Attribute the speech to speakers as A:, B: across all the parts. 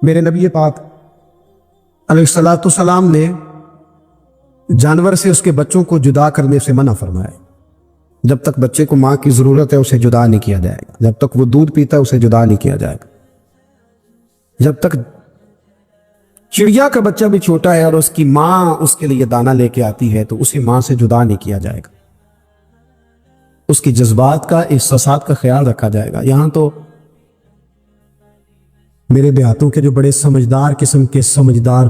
A: میرے نبی پاک علیہ الصلوۃ والسلام نے جانور سے اس کے بچوں کو جدا کرنے سے منع فرمایا۔ جب تک بچے کو ماں کی ضرورت ہے اسے جدا نہیں کیا جائے گا، جب تک وہ دودھ پیتا ہے اسے جدا نہیں کیا جائے گا، جب تک چڑیا کا بچہ بھی چھوٹا ہے اور اس کی ماں اس کے لیے دانہ لے کے آتی ہے تو اسے ماں سے جدا نہیں کیا جائے گا، اس کی جذبات کا، احساسات کا خیال رکھا جائے گا۔ یہاں تو میرے دیہاتوں کے جو بڑے سمجھدار قسم کے سمجھدار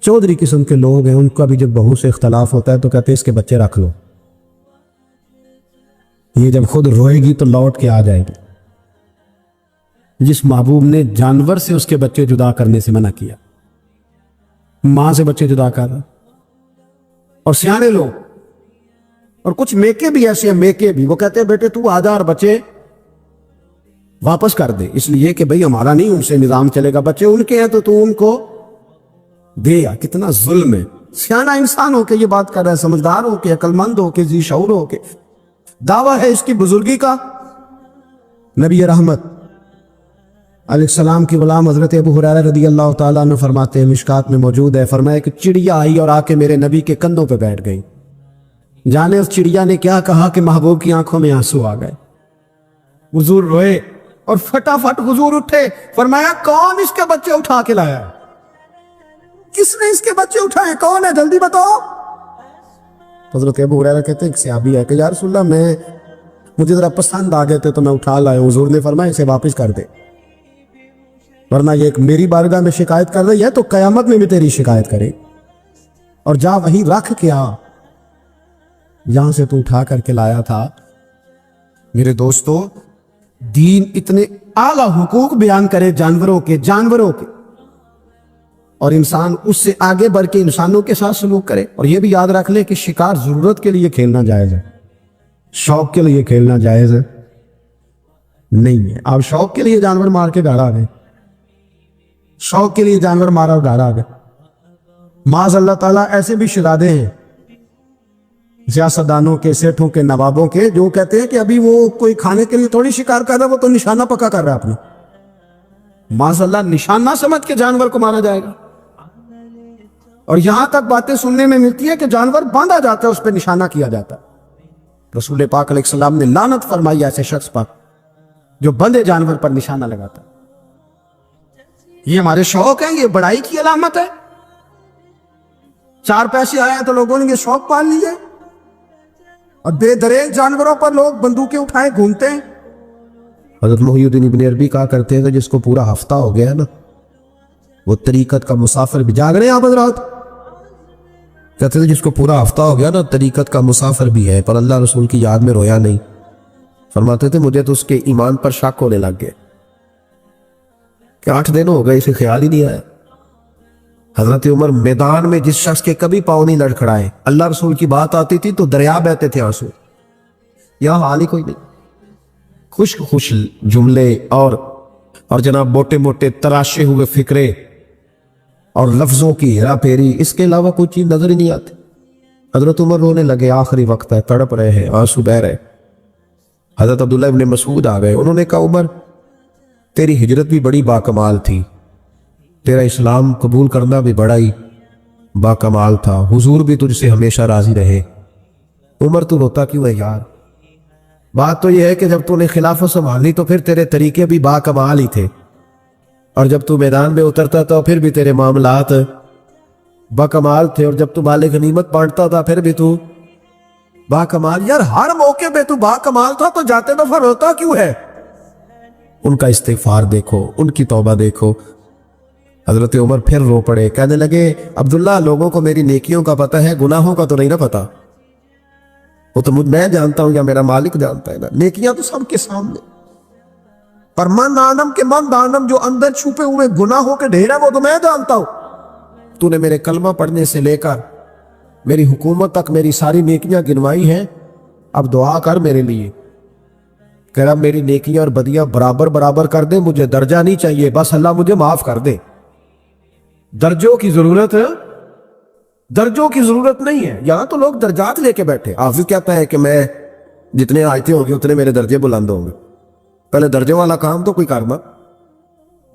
A: چودھری قسم کے لوگ ہیں، ان کا بھی جب بہو سے اختلاف ہوتا ہے تو کہتے ہیں اس کے بچے رکھ لو، یہ جب خود روئے گی تو لوٹ کے آ جائے گی۔ جس محبوب نے جانور سے اس کے بچے جدا کرنے سے منع کیا، ماں سے بچے جدا کر رہا۔ اور سیانے لوگ اور کچھ میکے بھی ایسے ہیں، میکے بھی وہ کہتے ہیں بیٹے تو آدھا اور بچے واپس کر دے، اس لیے کہ بھئی ہمارا نہیں ان سے نظام چلے گا، بچے ان کے ہیں تو ان کو دے۔ یا کتنا ظلم ہے۔ سیانہ انسان ہو کے یہ بات کر رہا ہے، سمجھدار ہو کے، عقل مند ہو کے، ذی شعور ہو کے، دعویٰ ہے اس کی بزرگی کا۔ نبی رحمت علیہ السلام کی غلام حضرت ابو ہریرہ رضی اللہ تعالیٰ عنہ فرماتے ہیں، مشکات میں موجود ہے، فرمایا کہ چڑیا آئی اور آ کے میرے نبی کے کندھوں پہ بیٹھ گئی۔ جانے اس چڑیا نے کیا کہا کہ محبوب کی آنکھوں میں آنسو آ گئے۔ حضور روئے اور فٹافٹ حضور اٹھے، فرمایا کون اس کے بچے اٹھا کے لایا ہے؟ کس نے اس کے بچے اٹھائے؟ کون ہے؟ جلدی بتاؤ۔ حضرت ابو ہریرہ کہتے ہیں کہ صحابی ہے کہ یا رسول اللہ مجھے ذرا پسند آ گئے تھے تو میں اٹھا لایا۔ حضور نے فرمایا اسے واپس کر دے، ورنہ یہ ایک میری بارگاہ میں شکایت کر رہی ہے تو قیامت میں بھی تیری شکایت کرے، اور جا وہیں رکھ کے آ جہاں سے تو اٹھا کر کے لایا تھا۔ میرے دوستو، دین اتنے اعلیٰ حقوق بیان کرے جانوروں کے اور انسان اس سے آگے بڑھ کے انسانوں کے ساتھ سلوک کرے۔ اور یہ بھی یاد رکھ لے کہ شکار ضرورت کے لیے کھیلنا جائز ہے، شوق کے لیے کھیلنا جائز ہے نہیں ہے۔ آپ شوق کے لیے جانور مار کے گھر آ گئے، شوق کے لیے جانور مارا اور گھر آ گئے۔ معاذ اللہ تعالیٰ ایسے بھی شہزادے ہیں سیاستدانوں کے، سیٹھوں کے، نوابوں کے، جو کہتے ہیں کہ ابھی وہ کوئی کھانے کے لیے تھوڑی شکار کر رہا ہے، وہ تو نشانہ پکا کر رہا ہے اپنا۔ معاذ اللہ نشانہ سمجھ کے جانور کو مارا جائے گا۔ اور یہاں تک باتیں سننے میں ملتی ہے کہ جانور باندھا جاتا ہے، اس پہ نشانہ کیا جاتا ہے۔ رسول پاک علیہ السلام نے لعنت فرمائی ایسے شخص پر جو بندے جانور پر نشانہ لگاتا ہے۔ یہ ہمارے شوق ہیں، یہ بڑائی کی علامت ہے۔ چار پیسے آئے ہیں تو لوگوں نے یہ شوق پال لیے، اور بے دریغ جانوروں پر لوگ بندوقیں اٹھائے گھومتے ہیں۔ حضرت محی الدین ابن عربی کہا کرتے ہیں جس کو پورا ہفتہ ہو گیا ہے نا، وہ طریقت کا مسافر بھی۔ جاگ رہے ہیں آپ حضرات؟ کہتے ہیں جس کو پورا ہفتہ ہو گیا نا، طریقت کا مسافر بھی ہے، پر اللہ رسول کی یاد میں رویا نہیں۔ فرماتے تھے مجھے تو اس کے ایمان پر شک ہونے لگ گئے کہ 8 دن ہو گئے اسے خیال ہی نہیں آیا۔ حضرت عمر میدان میں جس شخص کے کبھی پاؤں نہیں لڑکھڑائے، اللہ رسول کی بات آتی تھی تو دریا بہتے تھے آنسو۔ یہاں حال ہی کوئی نہیں، خشک خوش جملے اور جناب موٹے موٹے تراشے ہوئے فکرے اور لفظوں کی ہیرا پھیری، اس کے علاوہ کوئی چیز نظر ہی نہیں آتی۔ حضرت عمر رونے لگے، آخری وقت ہے، تڑپ رہے ہیں، آنسو بہ رہے۔ حضرت عبداللہ ابن مسعود آ گئے، انہوں نے کہا عمر تیری ہجرت بھی بڑی باکمال تھی، تیرا اسلام قبول کرنا بھی بڑا ہی باکمال تھا، حضور بھی تجھ سے ہمیشہ راضی رہے۔ عمر تو روتا کیوں ہے یار؟ بات تو یہ ہے کہ جب تو نے خلافت سنبھالی تو پھر تیرے طریقے بھی باکمال ہی تھے، اور جب تو میدان میں اترتا تھا پھر بھی تیرے معاملات باکمال تھے، اور جب تو مال غنیمت بانٹتا تھا پھر بھی تو باکمال۔ یار ہر موقع پہ تو باکمال تھا تو جاتے دفعہ روتا کیوں ہے؟ ان کا استغفار دیکھو، ان کی توبہ دیکھو۔ حضرت عمر پھر رو پڑے، کہنے لگے عبداللہ لوگوں کو میری نیکیوں کا پتہ ہے، گناہوں کا تو نہیں نہ پتہ۔ وہ تو میں جانتا ہوں یا میرا مالک جانتا ہے نا، نیکیاں تو سب کے سامنے، پر من آنم کے من دانم، جو اندر چھپے ہوئے گناہوں کے ڈھیر ہے وہ تو میں جانتا ہوں۔ تو نے میرے کلمہ پڑھنے سے لے کر میری حکومت تک میری ساری نیکیاں گنوائی ہیں، اب دعا کر میرے لیے، کہہ رہا میری نیکیاں اور بدیاں برابر برابر کر دے، مجھے درجہ نہیں چاہیے، بس اللہ مجھے معاف کر دے۔ درجوں کی ضرورت ہے، درجوں کی ضرورت نہیں ہے۔ یہاں تو لوگ درجات لے کے بیٹھے۔ حافظ کہتا ہے کہ میں جتنے آیتیں ہوں گی اتنے میرے درجے بلند ہوں گے۔ پہلے درجے والا کام تو کوئی کرنا۔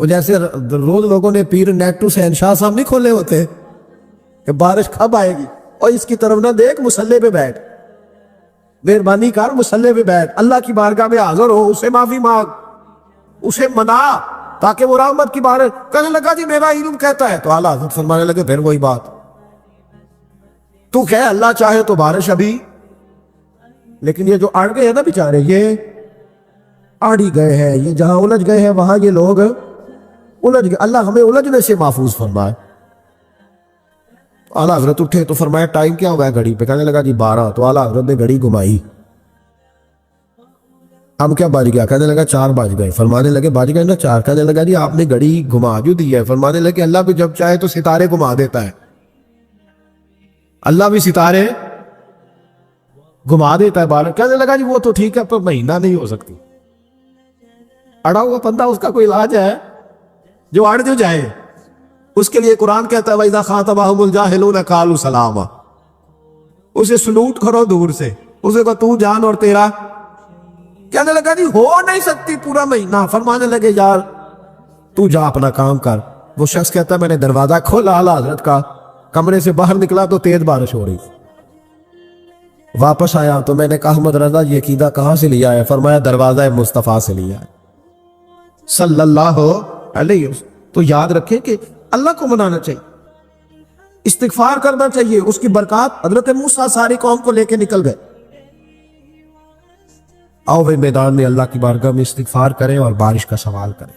A: وہ جیسے روز لوگوں نے پیر نیٹ ٹو شہنشاہ صاحب نہیں کھولے ہوتے کہ بارش کب آئے گی، اور اس کی طرف نہ دیکھ، مصلے پہ بیٹھ، مہربانی کر مصلے پہ بیٹھ، اللہ کی بارگاہ میں حاضر ہو، اسے معافی مانگ، اسے منا تاکہ وہ رحمت کی بارش۔ کہنے لگا جی میرا علم کہتا ہے، تو اعلیٰ حضرت فرمانے لگے پھر وہی بات، تو کہ اللہ چاہے تو بارش ابھی، لیکن یہ جو اڑ گئے ہیں نا بیچارے، یہ اڑ ہی گئے ہیں، یہ جہاں الجھ گئے ہیں وہاں یہ لوگ الجھ گئے، اللہ ہمیں الجھنے سے محفوظ فرمائے۔ اعلیٰ حضرت اٹھے تو فرمایا ٹائم کیا ہوا ہے گھڑی پہ؟ کہنے لگا جی 12۔ تو اعلیٰ حضرت نے گھڑی گھمائی، اب کیا بج گیا؟ کہنے لگا 4 بج گئے۔ فرمانے لگے بج گئے نا 4؟ کہنے لگا جی آپ نے گھڑی گھما جو دی ہے۔ فرمانے لگے اللہ بھی جب چاہے تو ستارے گھما دیتا ہے، اللہ بھی ستارے گھما دیتا ہے بارہ۔ کہنے لگا جی وہ تو ٹھیک ہے پر مہینہ نہیں ہو سکتی، اڑا ہوا بندہ اس کا کوئی علاج ہے جو اڑ جو جائے؟ اس کے لیے قرآن کہتا ہے وَإِذَا خَاطَبَهُمُ الْجَاهِلُونَ قَالُوا سَلَامًا، اسے سلوٹ کرو دور سے، اسے کہو تو جان اور تیرا۔ کہنے لگا جی ہو نہیں سکتی پورا مہینہ۔ فرمانے لگے یار تو جا اپنا کام کر۔ وہ شخص کہتا ہے میں نے دروازہ کھولا اعلیٰ حضرت کا، کمرے سے باہر نکلا تو تیز بارش ہو رہی، واپس آیا تو میں نے کہا احمد رضا یہ عقیدہ کہاں سے لیا ہے؟ فرمایا دروازہ مصطفیٰ سے لیا ہے صلی اللہ علیہ وسلم۔ تو یاد رکھیں کہ اللہ کو منانا چاہیے، استغفار کرنا چاہیے، اس کی برکات۔ حضرت موسیٰ ساری قوم کو لے کے نکل گئے، آؤ بھائی میدان میں اللہ کی بارگاہ میں استغفار کریں اور بارش کا سوال کریں،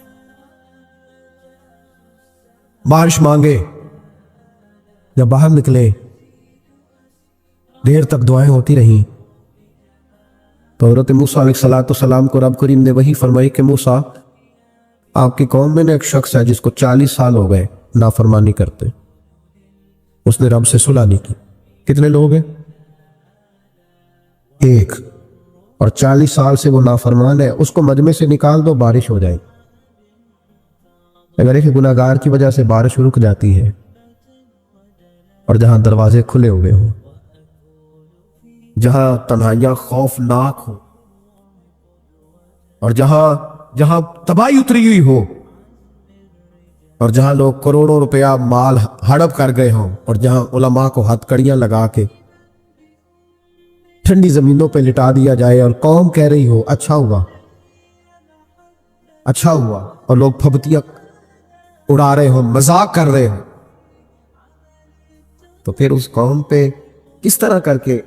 A: بارش مانگے۔ جب باہر نکلے دیر تک دعائیں ہوتی رہیں تو حضرت موسیٰ علیہ السلام کو رب کریم نے وحی فرمائی کہ موسیٰ آپ کی قوم میں نے ایک شخص ہے جس کو 40 سال ہو گئے نافرمانی کرتے، اس نے رب سے صلح نہیں کی۔ کتنے لوگ ہیں؟ ایک، اور 40 سال سے وہ نافرمان ہے، اس کو مجمع سے نکال دو بارش ہو جائے۔ اگر ایک گناہگار کی وجہ سے بارش رک جاتی ہے اور جہاں دروازے کھلے ہوئے ہوں، جہاں تنہائیاں خوفناک ہوں، اور جہاں تباہی اتری ہوئی ہو، اور جہاں لوگ کروڑوں روپیہ مال ہڑپ کر گئے ہوں، اور جہاں علماء کو ہتھ کڑیاں لگا کے ٹھنڈی زمینوں پہ لٹا دیا جائے اور قوم کہہ رہی ہو اچھا ہوا اچھا ہوا، اور لوگ پھبتیاں اڑا رہے ہوں، مذاق کر رہے ہوں، تو پھر اس قوم پہ کس طرح کر کے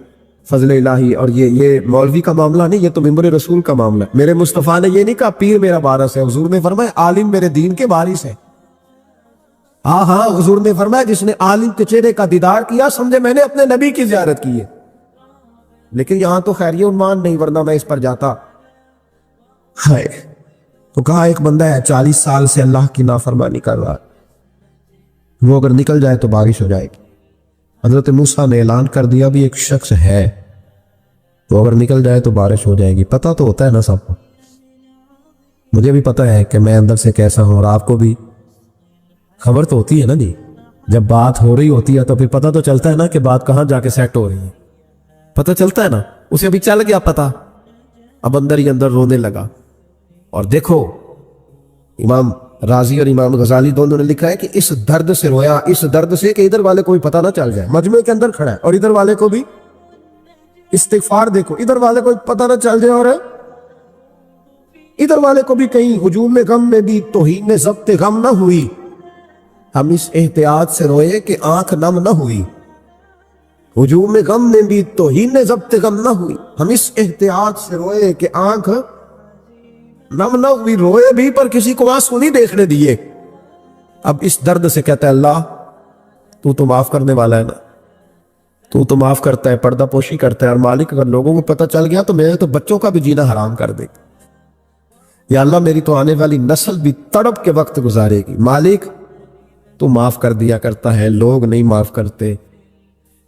A: فضل الہی۔ اور یہ مولوی کا معاملہ نہیں، یہ تو ممبر رسول کا معاملہ ہے۔ میرے مصطفیٰ نے یہ نہیں کہا پیر میرا وارث ہے، حضور نے فرمایا عالم میرے دین کے وارث ہے۔ ہاں حضور نے فرمایا جس نے عالم کے چہرے کا دیدار کیا سمجھے میں نے اپنے نبی کی زیارت کی ہے۔ لیکن یہاں تو خیر یہ عنوان نہیں، ورنہ میں اس پر جاتا۔ ہائے، تو کہا ایک بندہ ہے 40 سال سے اللہ کی نافرمانی کر رہا ہے، وہ اگر نکل جائے تو بارش ہو جائے گی۔ حضرت موسیٰ نے اعلان کر دیا بھی ایک شخص ہے وہ اگر نکل جائے تو بارش ہو جائے گی۔ پتہ تو ہوتا ہے نا سب کو، مجھے بھی پتہ ہے کہ میں اندر سے کیسا ہوں، اور آپ کو بھی خبر تو ہوتی ہے نا جی۔ جب بات ہو رہی ہوتی ہے تو پھر پتہ تو چلتا ہے نا کہ بات کہاں جا کے سیٹ ہو رہی ہے، پتہ چلتا ہے نا۔ اسے ابھی چل گیا پتہ، اب اندر ہی اندر رونے لگا۔ اور دیکھو امام رازی اور امام غزالی دونوں نے لکھا ہے کہ اس درد سے رویا، اس درد سے کہ ادھر والے کو بھی پتہ نہ چل جائے، مجمع کے اندر کھڑا ہے اور ادھر والے کو بھی استغفار، دیکھو ادھر والے کو پتہ نہ چل جائے اور ادھر والے کو بھی کہیں ہجوم غم میں بھی توہین ضبط غم نہ ہوئی۔ ہم اس احتیاط سے روئے کہ آنکھ نم نہ ہوئی، ہجوم غم میں بھی توہین ضبط غم نہ ہوئی۔ ہم اس احتیاط سے روئے کہ آنکھ نم نہ ہوئی، روئے بھی پر کسی کو آنسو نہیں دیکھنے دیے۔ اب اس درد سے کہتا ہے اللہ تو معاف کرنے والا ہے نا، تو معاف کرتا ہے، پردہ پوشی کرتا ہے، اور مالک اگر لوگوں کو پتہ چل گیا تو میرے تو بچوں کا بھی جینا حرام کر دے گا، یا اللہ میری تو آنے والی نسل بھی تڑپ کے وقت گزارے گی۔ مالک تو معاف کر دیا کرتا ہے، لوگ نہیں معاف کرتے۔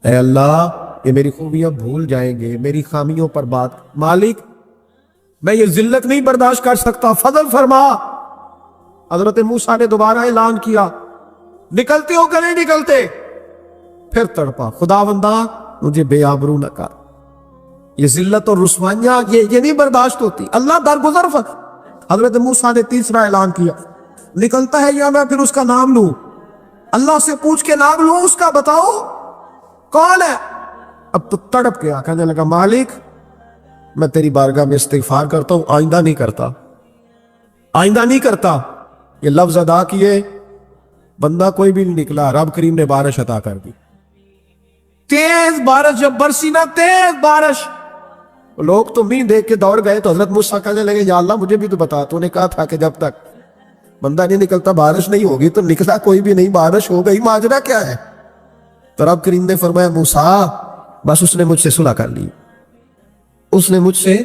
A: اے اللہ یہ میری خوبیاں بھول جائیں گے، میری خامیوں پر بات، مالک میں یہ ذلت نہیں برداشت کر سکتا، فضل فرما۔ حضرت موسیٰ نے دوبارہ اعلان کیا نکلتے ہو کہ نہیں نکلتے؟ پھر تڑپا خداوندا مجھے بے آبرو نہ کر، یہ ذلت اور رسوائیاں یہ نہیں برداشت ہوتی، اللہ درگزر فرما۔ حضرت موسیٰ نے تیسرا اعلان کیا نکلتا ہے یا میں پھر اس کا نام لوں؟ اللہ سے پوچھ کے نام لوں اس کا؟ بتاؤ کون ہے؟ اب تو تڑپ گیا، کہنے لگا مالک میں تیری بارگاہ میں استغفار کرتا ہوں، آئندہ نہیں کرتا، آئندہ نہیں کرتا۔ یہ لفظ ادا کیے، بندہ کوئی بھی نہیں نکلا، رب کریم نے بارش عطا کر دی، تیز بارش جب برسی نا، تیز بارش، لوگ تو نہیں دیکھ کے دوڑ گئے تو حضرت موسیٰ کہنے لگے یا اللہ مجھے بھی تو بتا، تو نے کہا تھا کہ جب تک بندہ نہیں نکلتا بارش نہیں ہوگی، تو نکلا کوئی بھی نہیں، بارش ہو گئی، ماجرا کیا ہے؟ تو رب کریم نے فرمایا موسیٰ بس اس نے مجھ سے صلح کر لی، اس نے مجھ سے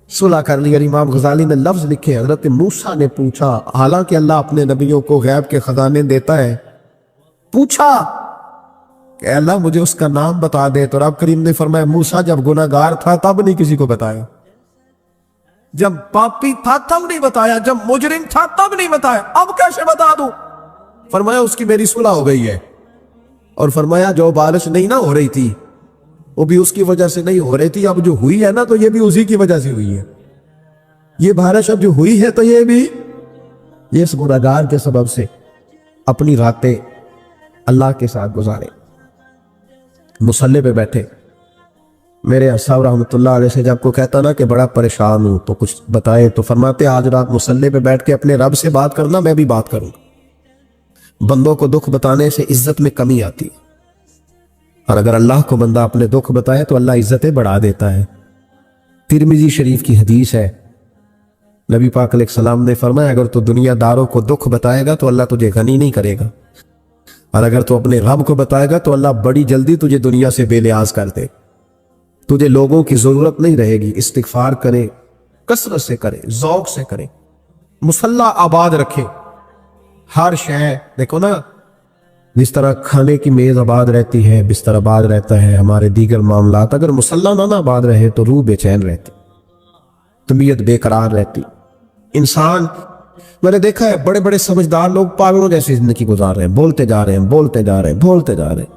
A: صلح کر لی۔ اور امام غزالی نے لفظ لکھے، حضرت موسیٰ نے پوچھا، حالانکہ اللہ اپنے نبیوں کو غیب کے خزانے دیتا ہے، پوچھا کہ اللہ مجھے اس کا نام بتا دے، تو رب کریم نے فرمایا موسیٰ جب گناہ گار تھا تب نہیں کسی کو بتایا، جب پاپی تھا تب نہیں بتایا، جب مجرم تھا تب نہیں بتایا، اب کیسے بتا دوں؟ فرمایا اس کی میری صلح ہو گئی ہے، اور فرمایا جو بارش نہیں نہ ہو رہی تھی وہ بھی اس کی وجہ سے نہیں ہو رہی تھی، اب جو ہوئی ہے نا تو یہ بھی اسی کی وجہ سے ہوئی ہے، یہ بارش اب جو ہوئی ہے تو یہ بھی اس گناہگار کے سبب سے۔ اپنی راتیں اللہ کے ساتھ گزارے، مصلی پہ بیٹھے۔ میرے صاحب رحمۃ اللہ علیہ سے جب کو کہتا نا کہ بڑا پریشان ہوں تو کچھ بتائے، تو فرماتے آج رات مصلی پہ بیٹھ کے اپنے رب سے بات کرنا، میں بھی بات کروں گا۔ بندوں کو دکھ بتانے سے عزت میں کمی آتی ہے، اور اگر اللہ کو بندہ اپنے دکھ بتائے تو اللہ عزتیں بڑھا دیتا ہے۔ ترمذی شریف کی حدیث ہے، نبی پاک علیہ السلام نے فرمایا اگر تو دنیا داروں کو دکھ بتائے گا تو اللہ تجھے غنی نہیں کرے گا، اور اگر تو اپنے رب کو بتائے گا تو اللہ بڑی جلدی تجھے دنیا سے بے نیاز کر دے، تجھے لوگوں کی ضرورت نہیں رہے گی۔ استغفار کرے، کثرت سے کرے، ذوق سے کرے، مصلی آباد رکھے، ہر شے دیکھو نا، جس طرح کھانے کی میز آباد رہتی ہے، بستر آباد رہتا ہے، ہمارے دیگر معاملات، اگر مصلی نہ آباد رہے تو روح بے چین رہتی، طبیعت بے قرار رہتی۔ انسان، میں نے دیکھا ہے بڑے بڑے سمجھدار لوگ پاگلوں جیسی زندگی گزار رہے ہیں، بولتے جا رہے ہیں، بولتے جا رہے ہیں، بولتے جا رہے ہیں،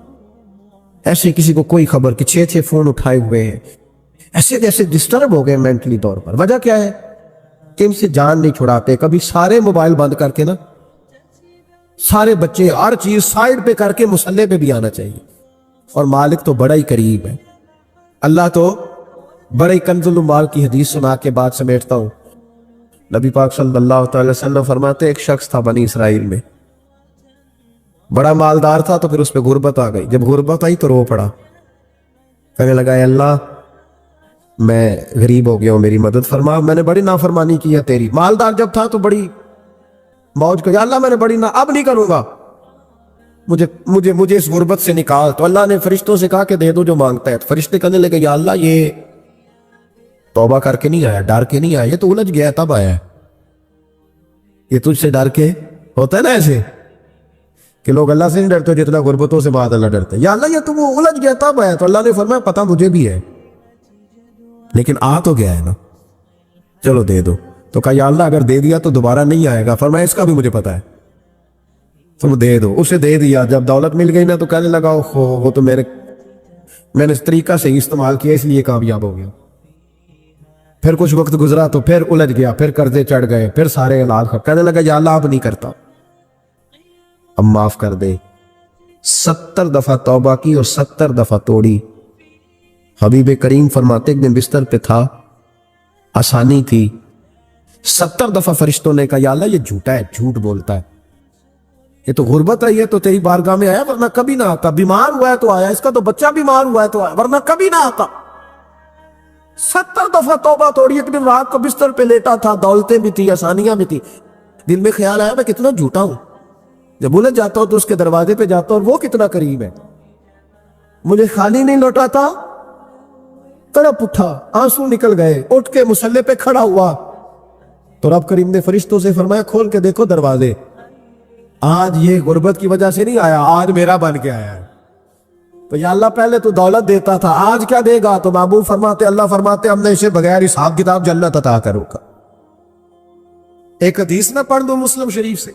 A: ایسے کسی کو کوئی خبر کہ 6 فون اٹھائے ہوئے ہیں، ایسے جیسے ڈسٹرب ہو گئے مینٹلی طور پر۔ وجہ کیا ہے کہ ان سے جان نہیں چھڑاتے۔ کبھی سارے موبائل بند کر کے نا، سارے بچے ہر چیز سائیڈ پہ کر کے مصلی پہ بھی آنا چاہیے، اور مالک تو بڑا ہی قریب ہے، اللہ تو بڑا ہی کنز المال کی حدیث سنا کے بعد سمیٹتا ہوں۔ نبی پاک صلی اللہ تعالی وسلم فرماتے ایک شخص تھا بنی اسرائیل میں، بڑا مالدار تھا، تو پھر اس پہ غربت آ گئی، جب غربت آئی تو رو پڑا، کہنے لگا اے اللہ میں غریب ہو گیا ہوں، میری مدد فرما، میں نے بڑی نافرمانی کی ہے تیری۔ مالدار جب تھا تو بڑی موج کر، یا اللہ میں نے بڑی اب نہیں کروں گا، مجھے اس غربت سے نکال۔ تو اللہ نے فرشتوں سے کہا کہ دے دو جو مانگتا ہے، تو فرشتے کہنے لگے یا اللہ یہ توبہ کر کے نہیں آیا، ڈر کے نہیں آیا، یہ تو الجھ گیا تب آیا ہے، یہ تجھ سے ڈر کے ہوتا ہے نا ایسے کہ لوگ اللہ سے نہیں ڈرتے جتنا غربتوں سے بعد اللہ ڈرتے، یا اللہ یہ تو وہ الجھ گیا تب آیا۔ تو اللہ نے فرمایا پتہ مجھے بھی ہے، لیکن آ تو گیا ہے نا، چلو دے دو۔ تو کہا یا اللہ اگر دے دیا تو دوبارہ نہیں آئے گا، فرمایا اس کا بھی مجھے پتا ہے، تم دے دو۔ اسے دے دیا، جب دولت مل گئی نا تو کہنے لگا وہ تو میں نے اس طریقہ سے استعمال کیا اس لیے کامیاب ہو گیا۔ پھر کچھ وقت گزرا تو پھر الجھ گیا، پھر قرضے چڑھ گئے، پھر سارے حالات کہنے لگا یا اللہ اب نہیں کرتا، اب معاف کر دے۔ 70 دفعہ توبہ کی اور 70 دفعہ توڑی۔ حبیب کریم فرماتے ایک دن بستر پہ تھا، آسانی تھی، 70 دفعہ فرشتوں نے کہا یا اللہ یہ جھوٹا ہے، جھوٹ بولتا ہے، یہ تو غربت آئی ہے تو تیری بارگاہ میں آیا ورنہ کبھی نہ آتا، بیمار ہوا ہے تو آیا، اس کا تو بچہ بیمار ہوا ہے تو آیا ورنہ کبھی نہ آتا۔ 70 دفعہ توبہ توڑی۔ ایک دن رات کو بستر پہ لیٹا تھا، دولتیں بھی تھی، آسانیاں بھی تھی، دل میں خیال آیا میں کتنا جھوٹا ہوں، جب الجھ جاتا ہوں تو اس کے دروازے پہ جاتا ہوں اور وہ کتنا قریب ہے، مجھے خالی نہیں لوٹاتا۔ تڑپ اٹھا، آنسو نکل گئے، اٹھ کے مصلی پہ کھڑا ہوا تو رب کریم نے فرشتوں سے فرمایا کھول کے دیکھو دروازے، آج یہ غربت کی وجہ سے نہیں آیا، آج میرا بن کے آیا ہے۔ تو یا اللہ پہلے تو دولت دیتا تھا، آج کیا دے گا؟ تو محبوب فرماتے اللہ فرماتے ہم نے اسے بغیر حساب کتاب جنت عطا کروں گا۔ ایک حدیث نہ پڑھ دو مسلم شریف سے،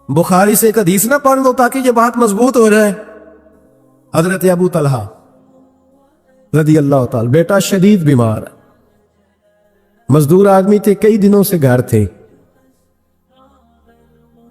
A: بخاری سے ایک حدیث نہ پڑھ لو تاکہ یہ بات مضبوط ہو جائے۔ حضرت ابو طلحہ رضی اللہ تعالی، بیٹا شدید بیمار ہے، مزدور آدمی تھے، کئی دنوں سے گھر تھے،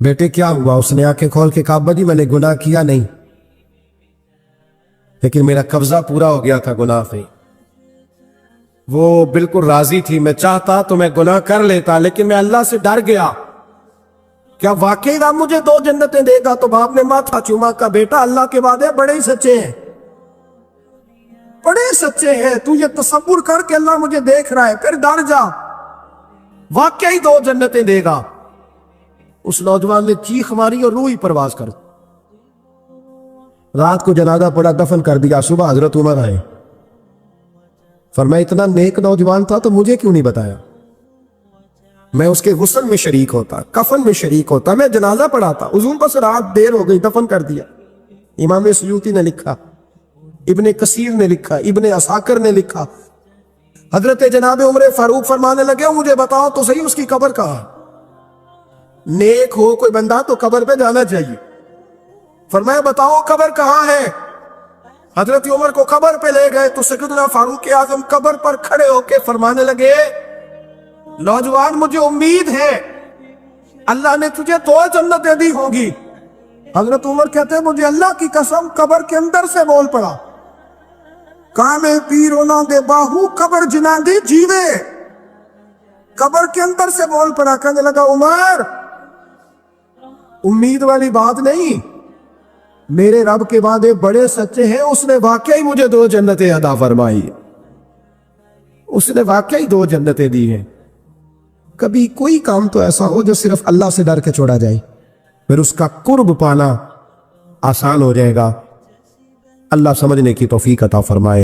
A: بیٹے کیا ہوا؟ اس نے آنکھیں کھول کے کہا ابا جی میں نے گناہ کیا نہیں، لیکن میرا قبضہ پورا ہو گیا تھا گناہ پہ. وہ بالکل راضی تھی، میں چاہتا تو میں گناہ کر لیتا لیکن میں اللہ سے ڈر گیا. کیا واقعی رب مجھے 2 جنتیں دے گا؟ تو باپ نے ماتھا چوما، کا بیٹا اللہ کے وعدے بڑے ہی سچے ہیں، بڑے سچے ہیں. تو یہ تصور کر کے اللہ مجھے دیکھ رہا ہے، پھر ڈر جا، واقعی 2 جنتیں دے گا. اس نوجوان نے چیخ ماری اور روح ہی پرواز کر. رات کو جنازہ پڑا، دفن کر دیا. صبح حضرت عمر آئے، فرمایا اتنا نیک نوجوان تھا تو مجھے کیوں نہیں بتایا؟ میں اس کے غسل میں شریک ہوتا، کفن میں شریک ہوتا، میں جنازہ پڑھاتا. حضور بس رات دیر ہو گئی، دفن کر دیا. امام سیوطی نے لکھا، ابن کثیر نے لکھا، ابن عساکر نے لکھا. حضرت جناب عمر فاروق فرمانے لگے مجھے بتاؤ تو صحیح اس کی قبر کہاں؟ نیک ہو کوئی بندہ تو قبر پہ جانا چاہیے. فرمایا بتاؤ قبر کہاں ہے؟ حضرت عمر کو قبر پہ لے گئے تو سیدنا فاروق اعظم قبر پر کھڑے ہو کے فرمانے لگے نوجوان مجھے امید ہے اللہ نے تجھے 2 جنتیں دی ہوں گی. حضرت عمر کہتے ہیں مجھے اللہ کی قسم قبر کے اندر سے بول پڑا، کامے پیرونا دے باہو قبر جنا دی جیوے. قبر کے اندر سے بول پڑا، کہنے لگا عمر امید والی بات نہیں، میرے رب کے وعدے بڑے سچے ہیں، اس نے واقعی مجھے 2 جنتیں عطا فرمائی، اس نے واقعی 2 جنتیں دی ہیں. کبھی کوئی کام تو ایسا ہو جو صرف اللہ سے ڈر کے چھوڑا جائے، پھر اس کا قرب پانا آسان ہو جائے گا. اللہ سمجھنے کی توفیق عطا فرمائے.